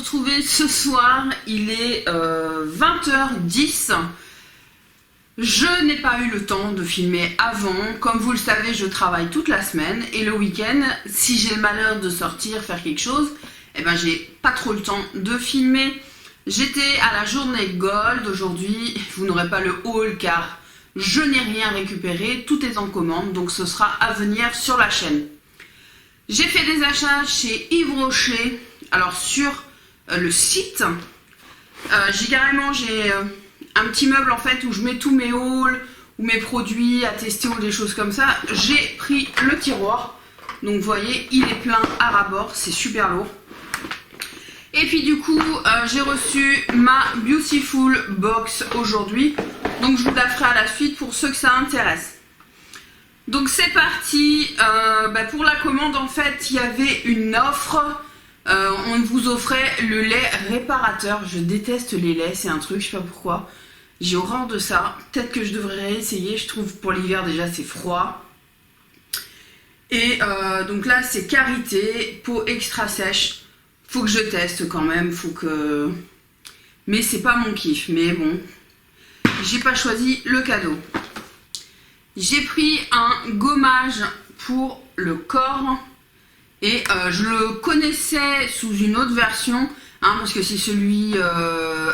retrouver ce soir, il est 20h10. Je n'ai pas eu le temps de filmer avant. Comme vous le savez, je travaille toute la semaine et le week-end, si j'ai le malheur de sortir, faire quelque chose, eh ben j'ai pas trop le temps de filmer. J'étais à la journée Gold aujourd'hui, vous n'aurez pas le haul car je n'ai rien récupéré, tout est en commande, donc ce sera à venir sur la chaîne. J'ai fait des achats chez Yves Rocher, alors sur le site, j'ai un petit meuble en fait où je mets tous mes hauls ou mes produits à tester ou des choses comme ça. J'ai pris le tiroir, donc vous voyez il est plein à ras-bord, c'est super lourd. Et puis du coup j'ai reçu ma Beautiful Box aujourd'hui, donc je vous la ferai à la suite pour ceux que ça intéresse. Donc c'est parti, pour la commande en fait il y avait une offre, on vous offrait le lait réparateur. Je déteste les laits, c'est un truc, je sais pas pourquoi, j'ai horreur de ça. Peut-être que je devrais réessayer, je trouve pour l'hiver déjà c'est froid. Et donc là c'est karité, peau extra sèche, faut que je teste quand même, mais c'est pas mon kiff, mais bon, j'ai pas choisi le cadeau. J'ai pris un gommage pour le corps et je le connaissais sous une autre version, parce que c'est celui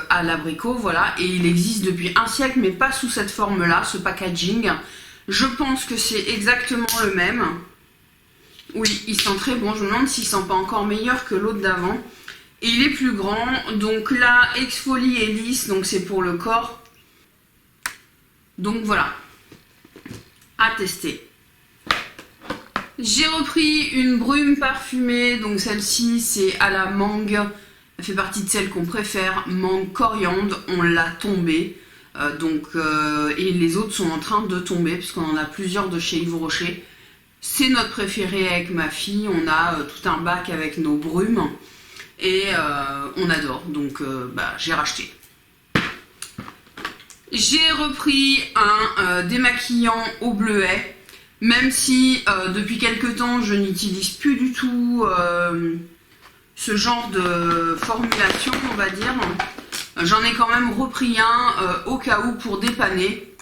à l'abricot, voilà, et il existe depuis un siècle mais pas sous cette forme là, ce packaging. Je pense que c'est exactement le même. Oui, il sent très bon, je me demande s'il sent pas encore meilleur que l'autre d'avant. Et il est plus grand, donc là, exfolie et lisse, donc c'est pour le corps. Donc voilà. À tester. J'ai repris une brume parfumée, donc celle-ci c'est à la mangue, elle fait partie de celles qu'on préfère, mangue coriandre, on l'a tombée, et les autres sont en train de tomber, parce qu'on en a plusieurs de chez Yves Rocher. C'est notre préféré avec ma fille, on a tout un bac avec nos brumes, et on adore, donc j'ai racheté. J'ai repris un démaquillant au bleuet, même si depuis quelques temps je n'utilise plus du tout ce genre de formulation, on va dire. J'en ai quand même repris un au cas où pour dépanner.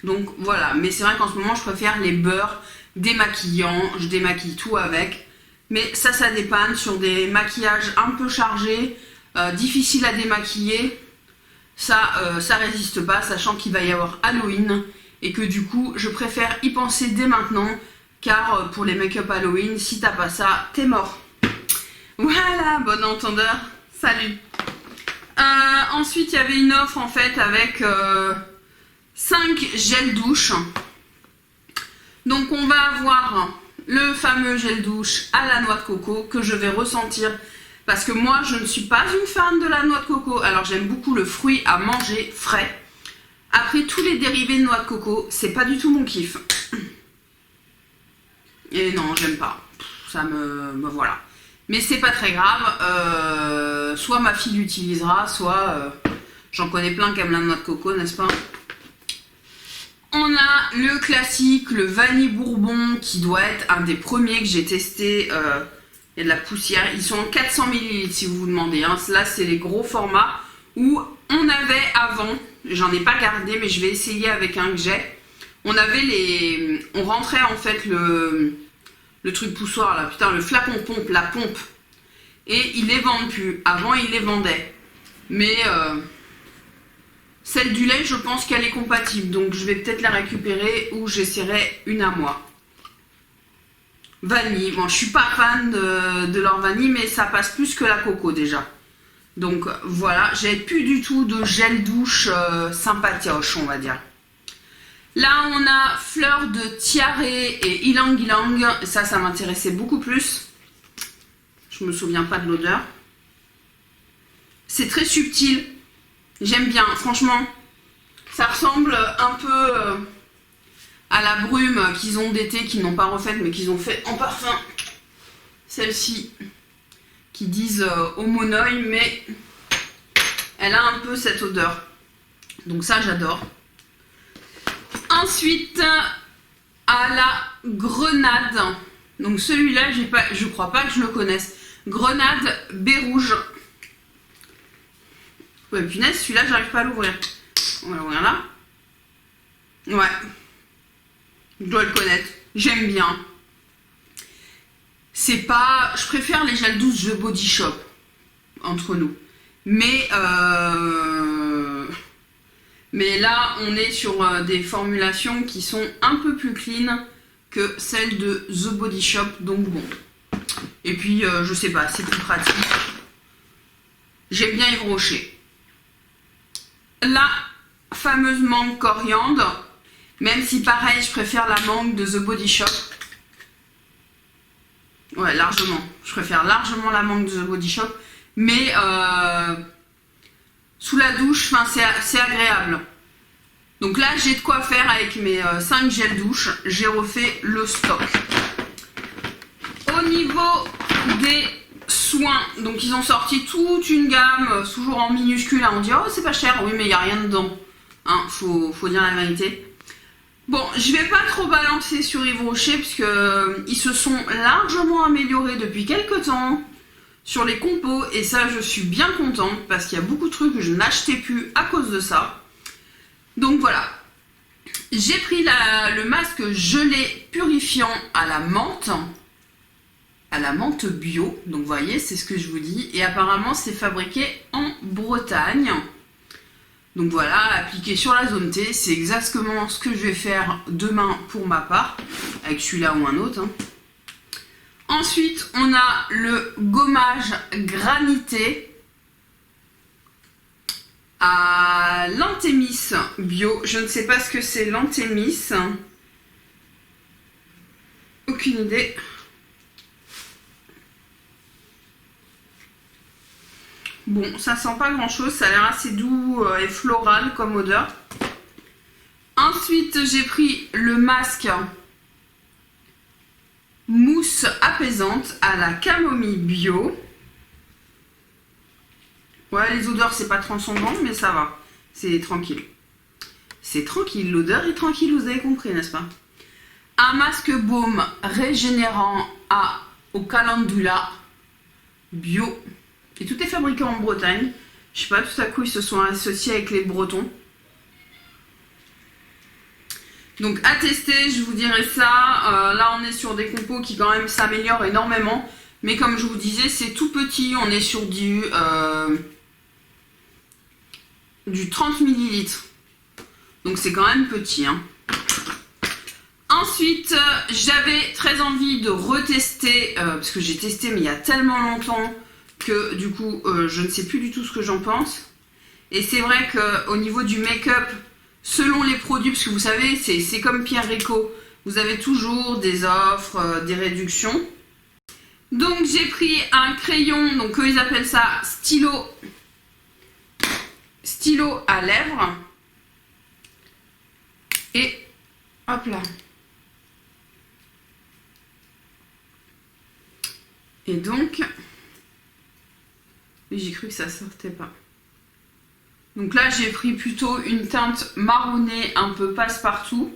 Donc voilà, mais c'est vrai qu'en ce moment je préfère les beurres démaquillants, je démaquille tout avec. Mais ça dépanne sur des maquillages un peu chargés, difficiles à démaquiller. Ça résiste pas, sachant qu'il va y avoir Halloween et que du coup je préfère y penser dès maintenant, car pour les make-up Halloween, si t'as pas ça, t'es mort. Voilà, bon entendeur, salut. Ensuite il y avait une offre en fait avec 5 gels douche. Donc on va avoir le fameux gel douche à la noix de coco que je vais ressentir. Parce que moi, je ne suis pas une fan de la noix de coco. Alors, j'aime beaucoup le fruit à manger frais. Après, tous les dérivés de noix de coco, c'est pas du tout mon kiff. Et non, j'aime pas. Ça me voilà. Mais c'est pas très grave. Soit ma fille l'utilisera, soit j'en connais plein qui aiment la noix de coco, n'est-ce pas? On a le classique, le vanille bourbon, qui doit être un des premiers que j'ai testé. Il y a de la poussière, ils sont en 400 ml si vous vous demandez, Là c'est les gros formats où on avait avant, j'en ai pas gardé mais je vais essayer avec un que j'ai. On rentrait en fait le truc poussoir là, putain, le flacon pompe, la pompe, et ils les vendent plus. Avant ils les vendaient, mais celle du lait je pense qu'elle est compatible, donc je vais peut-être la récupérer ou j'essaierai une à moi. Vanille, bon je suis pas fan de leur vanille mais ça passe plus que la coco déjà. Donc voilà, j'ai plus du tout de gel douche sympatioche on va dire. Là on a fleur de tiaré et ylang ylang, ça m'intéressait beaucoup plus. Je me souviens pas de l'odeur. C'est très subtil, j'aime bien, franchement ça ressemble un peu à la brume qu'ils ont d'été, qu'ils n'ont pas refaite mais qu'ils ont fait en parfum. Celle-ci, qui disent au monoï, mais elle a un peu cette odeur. Donc ça j'adore. Ensuite, à la grenade. Donc celui-là, je crois pas que je le connaisse. Grenade baie rouge. Ouais, punaise, celui-là, j'arrive pas à l'ouvrir. On va l'ouvrir là. Ouais. Je dois le connaître. J'aime bien. C'est pas... Je préfère les gels douces The Body Shop. Entre nous. Mais là, on est sur des formulations qui sont un peu plus clean que celles de The Body Shop. Donc bon. Et puis, je sais pas, c'est plus pratique. J'aime bien Yves Rocher. La fameuse mangue coriandre. Même si pareil, je préfère la mangue de The Body Shop. Ouais, largement. Je préfère largement la mangue de The Body Shop. Mais sous la douche, c'est agréable. Donc là, j'ai de quoi faire avec mes 5 gels douche. J'ai refait le stock. Au niveau des soins, donc ils ont sorti toute une gamme, toujours en minuscule. On dit, oh, c'est pas cher. Oui, mais il n'y a rien dedans. Hein, faut dire la vérité. Bon, je vais pas trop balancer sur Yves Rocher, parce que ils se sont largement améliorés depuis quelques temps sur les compos, et ça, je suis bien contente, parce qu'il y a beaucoup de trucs que je n'achetais plus à cause de ça. Donc voilà. J'ai pris le masque gelé purifiant à la menthe bio. Donc vous voyez, c'est ce que je vous dis. Et apparemment, c'est fabriqué en Bretagne. Donc voilà, appliqué sur la zone T. C'est exactement ce que je vais faire demain pour ma part. Avec celui-là ou un autre. Hein. Ensuite, on a le gommage granité à l'Antémis bio. Je ne sais pas ce que c'est l'Antémis. Aucune idée. Bon, ça sent pas grand chose, ça a l'air assez doux et floral comme odeur. Ensuite, j'ai pris le masque mousse apaisante à la camomille bio. Ouais, les odeurs, c'est pas transcendant, mais ça va. C'est tranquille. C'est tranquille, l'odeur est tranquille, vous avez compris, n'est-ce pas? Un masque baume régénérant au calendula bio. Et tout est fabriqué en Bretagne. Je sais pas, tout à coup, ils se sont associés avec les Bretons. Donc, à tester, je vous dirai ça. Là, on est sur des compos qui, quand même, s'améliorent énormément. Mais comme je vous disais, c'est tout petit. On est sur du 30 ml. Donc, c'est quand même petit. Hein. Ensuite, j'avais très envie de retester, parce que j'ai testé, mais il y a tellement longtemps que du coup je ne sais plus du tout ce que j'en pense. Et c'est vrai qu'au niveau du make-up, selon les produits, parce que vous savez, c'est comme Pierre Rico, vous avez toujours des offres, des réductions. Donc j'ai pris un crayon, donc eux ils appellent ça stylo à lèvres. Et hop là. Et donc, j'ai cru que ça sortait pas. Donc là, j'ai pris plutôt une teinte marronnée, un peu passe-partout.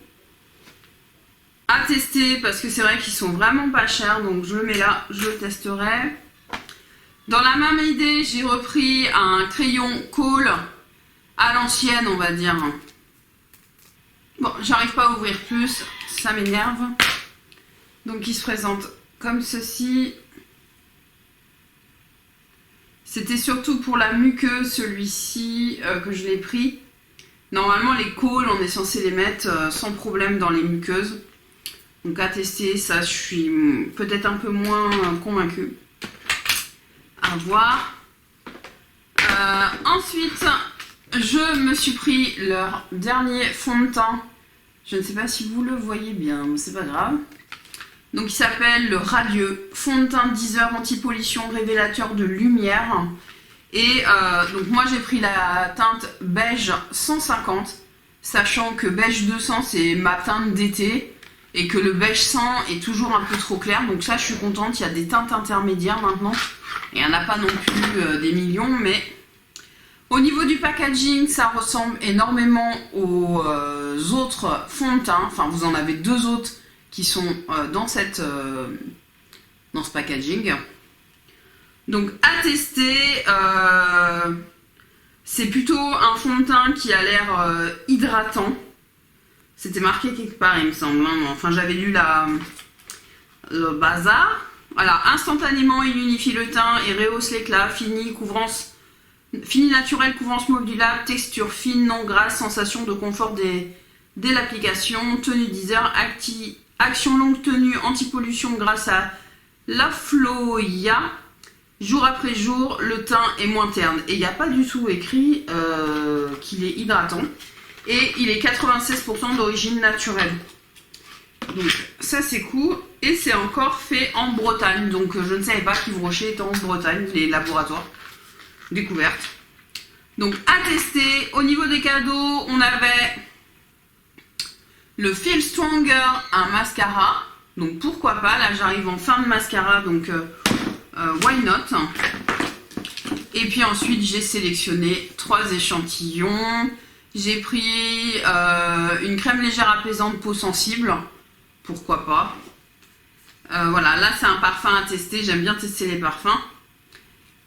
À tester, parce que c'est vrai qu'ils sont vraiment pas chers. Donc je le mets là, je le testerai. Dans la même idée, j'ai repris un crayon Kohl à l'ancienne, on va dire. Bon, j'arrive pas à ouvrir plus, ça m'énerve. Donc il se présente comme ceci. C'était surtout pour la muqueuse, celui-ci, que je l'ai pris. Normalement, les Kohl, on est censé les mettre sans problème dans les muqueuses. Donc à tester, ça, je suis peut-être un peu moins convaincue. À voir. Ensuite, je me suis pris leur dernier fond de teint. Je ne sais pas si vous le voyez bien, mais c'est pas grave. Donc il s'appelle le Radieux, fond de teint 10 heures anti-pollution révélateur de lumière. Et donc moi j'ai pris la teinte beige 150, sachant que beige 200 c'est ma teinte d'été et que le beige 100 est toujours un peu trop clair. Donc ça je suis contente, il y a des teintes intermédiaires maintenant. Il n'y en a pas non plus des millions, mais au niveau du packaging ça ressemble énormément aux autres fonds de teint. Enfin vous en avez deux autres qui sont dans ce packaging. Donc à tester, C'est plutôt un fond de teint qui a l'air hydratant. C'était marqué quelque part, il me semble. Hein. Enfin, j'avais lu le bazar. Voilà, instantanément, il unifie le teint et rehausse l'éclat. Fini naturel, couvrance modulable, texture fine, non grasse, sensation de confort dès l'application. Tenue 10 heures, action longue tenue, anti-pollution grâce à la Floya. Jour après jour, le teint est moins terne. Et il n'y a pas du tout écrit qu'il est hydratant. Et il est 96% d'origine naturelle. Donc ça c'est cool. Et c'est encore fait en Bretagne. Donc je ne savais pas qu'Yves Rocher était en Bretagne, les laboratoires. Découverte. Donc à tester. Au niveau des cadeaux, on avait le Feel Stronger, un mascara. Donc pourquoi pas. Là j'arrive en fin de mascara. Donc why not. Et puis ensuite j'ai sélectionné 3 échantillons. J'ai pris une crème légère apaisante peau sensible. Pourquoi pas. Voilà, là c'est un parfum à tester. J'aime bien tester les parfums.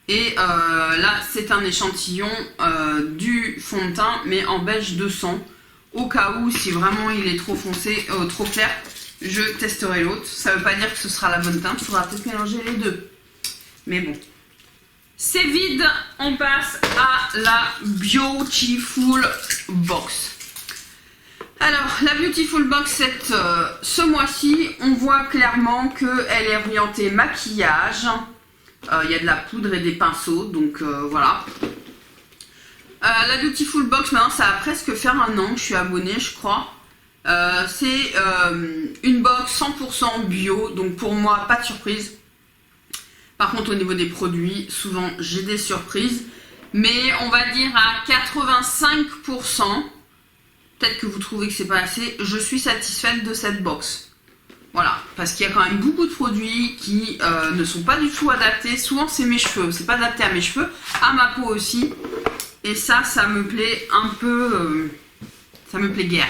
Et là c'est un échantillon du fond de teint mais en beige 200. Au cas où si vraiment il est trop foncé, trop clair, je testerai l'autre. Ça veut pas dire que ce sera la bonne teinte. Il faudra peut-être mélanger les deux. Mais bon. C'est vide, on passe à la Beautiful Box. Alors, la Beautiful Box, ce mois-ci, on voit clairement qu'elle est orientée maquillage. Il y a de la poudre et des pinceaux, donc voilà. La Beautiful Box, maintenant, ça va presque faire 1 an que je suis abonnée, je crois. C'est une box 100% bio, donc pour moi, pas de surprise. Par contre, au niveau des produits, souvent j'ai des surprises. Mais on va dire à 85%, peut-être que vous trouvez que c'est pas assez, je suis satisfaite de cette box. Voilà, parce qu'il y a quand même beaucoup de produits qui ne sont pas du tout adaptés. Souvent c'est mes cheveux, c'est pas adapté à mes cheveux, à ma peau aussi. Et ça me plaît un peu, ça me plaît guère.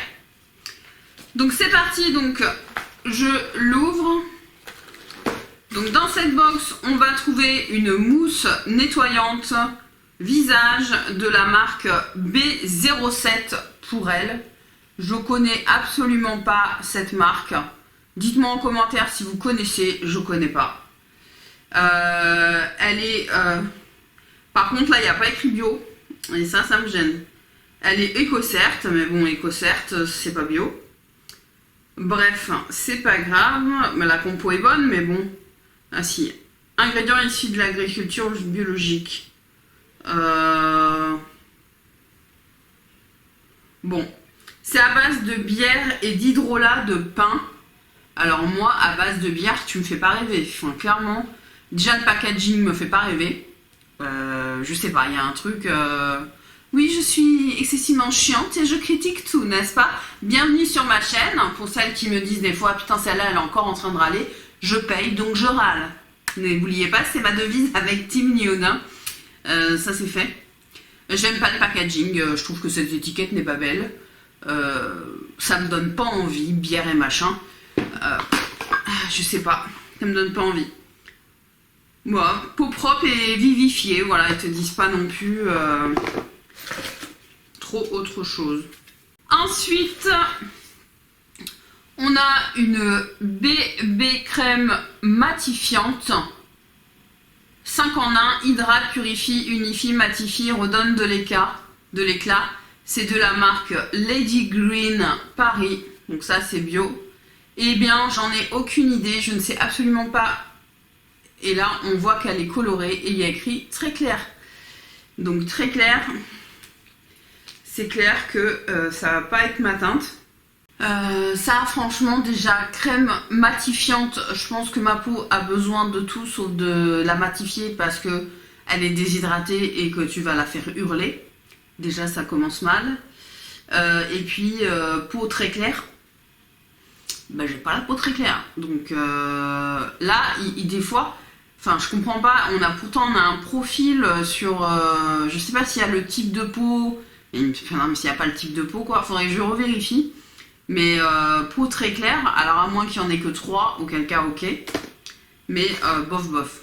Donc c'est parti, donc je l'ouvre. Donc dans cette box, on va trouver une mousse nettoyante visage de la marque B07 pour elle. Je connais absolument pas cette marque. Dites-moi en commentaire si vous connaissez, je connais pas. Elle est... Par contre là, il n'y a pas écrit bio. Et ça me gêne. Elle est éco-cert, mais bon, éco-cert, c'est pas bio. Bref, c'est pas grave. La compo est bonne, mais bon... Ah si, ingrédients issus de l'agriculture biologique. Bon, c'est à base de bière et d'hydrolat de pain. Alors moi, à base de bière, tu me fais pas rêver. Enfin, clairement, déjà le packaging me fait pas rêver. Je sais pas, il y a un truc... Oui, je suis excessivement chiante et je critique tout, n'est-ce pas? Bienvenue sur ma chaîne. Pour celles qui me disent des fois, putain, celle-là, elle est encore en train de râler. Je paye, donc je râle. N'oubliez pas, c'est ma devise avec Team Niona. Ça, c'est fait. J'aime pas le packaging. Je trouve que cette étiquette n'est pas belle. Ça me donne pas envie, bière et machin. Je sais pas. Ça me donne pas envie. Moi, peau propre et vivifiée. Voilà, ils te disent pas non plus trop autre chose. Ensuite... on a une BB crème matifiante. 5 en 1, hydrate, purifie, unifie, matifie, redonne de l'éclat. C'est de la marque Lady Green Paris. Donc ça c'est bio. Eh bien j'en ai aucune idée, je ne sais absolument pas. Et là on voit qu'elle est colorée et il y a écrit très clair. Donc très clair. C'est clair que ça va pas être ma teinte. Ça franchement déjà crème matifiante, je pense que ma peau a besoin de tout sauf de la matifier parce que elle est déshydratée et que tu vas la faire hurler. Déjà ça commence mal. Et puis peau très claire. Ben j'ai pas la peau très claire. Donc là des fois, enfin je comprends pas, pourtant on a un profil sur je sais pas s'il y a le type de peau. Enfin, mais s'il n'y a pas le type de peau quoi, faudrait que je revérifie. Mais peau très claire, alors à moins qu'il n'y en ait que 3, auquel cas ok. Mais bof bof.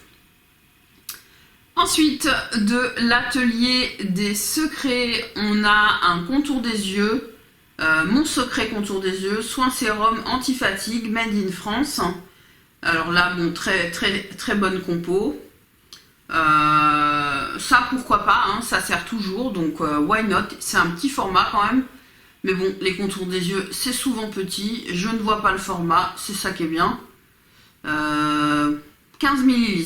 Ensuite, de l'atelier des secrets, on a un contour des yeux. Mon secret contour des yeux, soin sérum anti-fatigue, made in France. Alors là, bon, très bonne compo. Ça, pourquoi pas, hein, ça sert toujours, donc why not. C'est un petit format quand même. Mais bon, les contours des yeux, c'est souvent petit. Je ne vois pas le format, c'est ça qui est bien. 15 ml.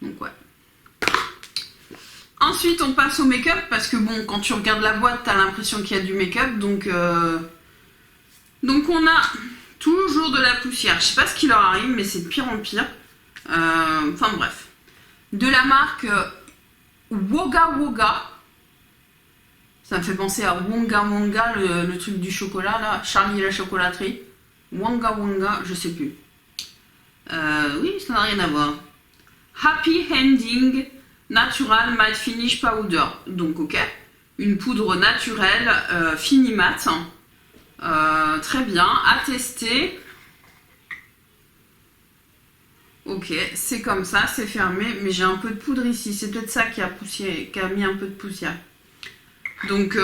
Donc ouais. Ensuite, on passe au make-up parce que bon, quand tu regardes la boîte, t'as l'impression qu'il y a du make-up. Donc on a toujours de la poussière. Je sais pas ce qui leur arrive, mais c'est de pire en pire. Enfin bref. De la marque Wonga Wonga. Ça me fait penser à Wonga Wonga, le truc du chocolat là. Charlie et la chocolaterie. Wonga Wonga, je sais plus. Oui, ça n'a rien à voir. Happy Ending Natural Matte Finish Powder. Donc ok, une poudre naturelle fini mat. Très bien, à tester. Ok, c'est comme ça, c'est fermé, mais j'ai un peu de poudre ici. C'est peut-être ça qui a mis un peu de poussière. Donc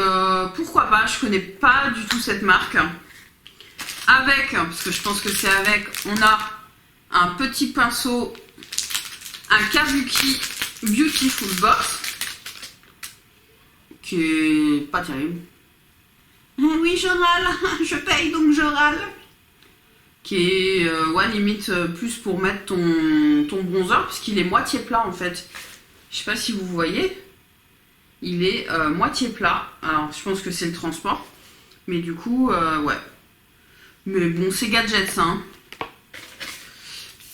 pourquoi pas, je connais pas du tout cette marque. Avec, parce que je pense que c'est avec, on a un petit pinceau, un Kabuki Beautiful Box, qui est pas terrible. Oui, je râle, je paye donc je râle. Qui est, ouais, limite plus pour mettre ton bronzer, puisqu'il est moitié plat en fait. Je sais pas si vous voyez, il est moitié plat. Alors, je pense que c'est le transport, mais du coup, ouais. Mais bon, c'est gadgets, hein.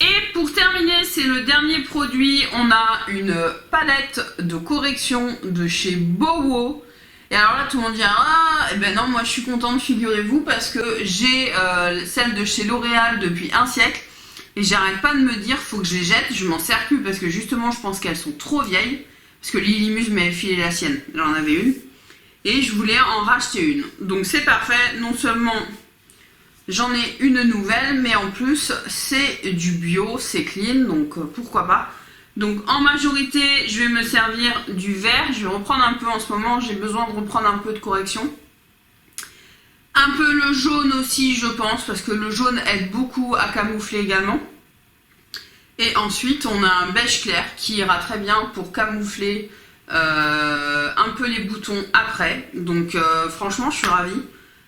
Et pour terminer, c'est le dernier produit. On a une palette de correction de chez Bowo. Et alors là, tout le monde dit ah, eh ben non, moi je suis contente, figurez-vous, parce que j'ai celle de chez L'Oréal depuis un siècle. Et j'arrête pas de me dire, faut que je les jette, je m'en sers plus parce que justement, je pense qu'elles sont trop vieilles. Parce que Lily Muse m'avait filé la sienne, elle en avait une. Et je voulais en racheter une. Donc c'est parfait, non seulement j'en ai une nouvelle, mais en plus c'est du bio, c'est clean, donc pourquoi pas. Donc en majorité, je vais me servir du vert. Je vais reprendre un peu en ce moment, j'ai besoin de reprendre un peu de correction. Un peu le jaune aussi, je pense, parce que le jaune aide beaucoup à camoufler également. Et ensuite, on a un beige clair qui ira très bien pour camoufler un peu les boutons après. Donc franchement, je suis ravie.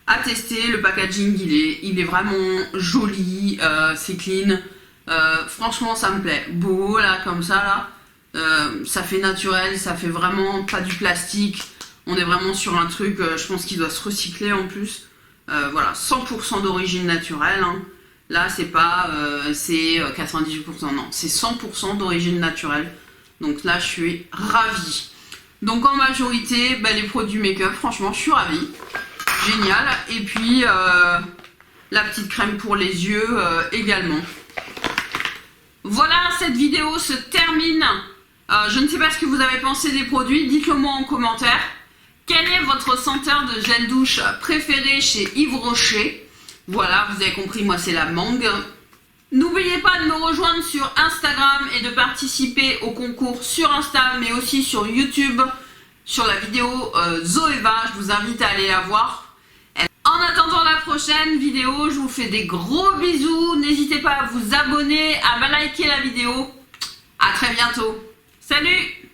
À tester, le packaging, il est vraiment joli, c'est clean. Franchement, ça me plaît. Beau, là, comme ça, là. Ça fait naturel, ça fait vraiment pas du plastique. On est vraiment sur un truc, je pense qu'il doit se recycler en plus. Voilà, 100% d'origine naturelle. Hein. Là, c'est pas, c'est 98%, non, c'est 100% d'origine naturelle. Donc là, je suis ravie. Donc en majorité, bah, les produits make-up, franchement, je suis ravie. Génial. Et puis, la petite crème pour les yeux également. Voilà, cette vidéo se termine. Je ne sais pas ce que vous avez pensé des produits. Dites-le moi en commentaire. Quel est votre senteur de gel douche préféré chez Yves Rocher? Voilà, vous avez compris, moi c'est la mangue. N'oubliez pas de me rejoindre sur Instagram et de participer au concours sur Insta, mais aussi sur YouTube, sur la vidéo Zoeva. Je vous invite à aller la voir. En attendant la prochaine vidéo, je vous fais des gros bisous. N'hésitez pas à vous abonner, à liker la vidéo. À très bientôt. Salut!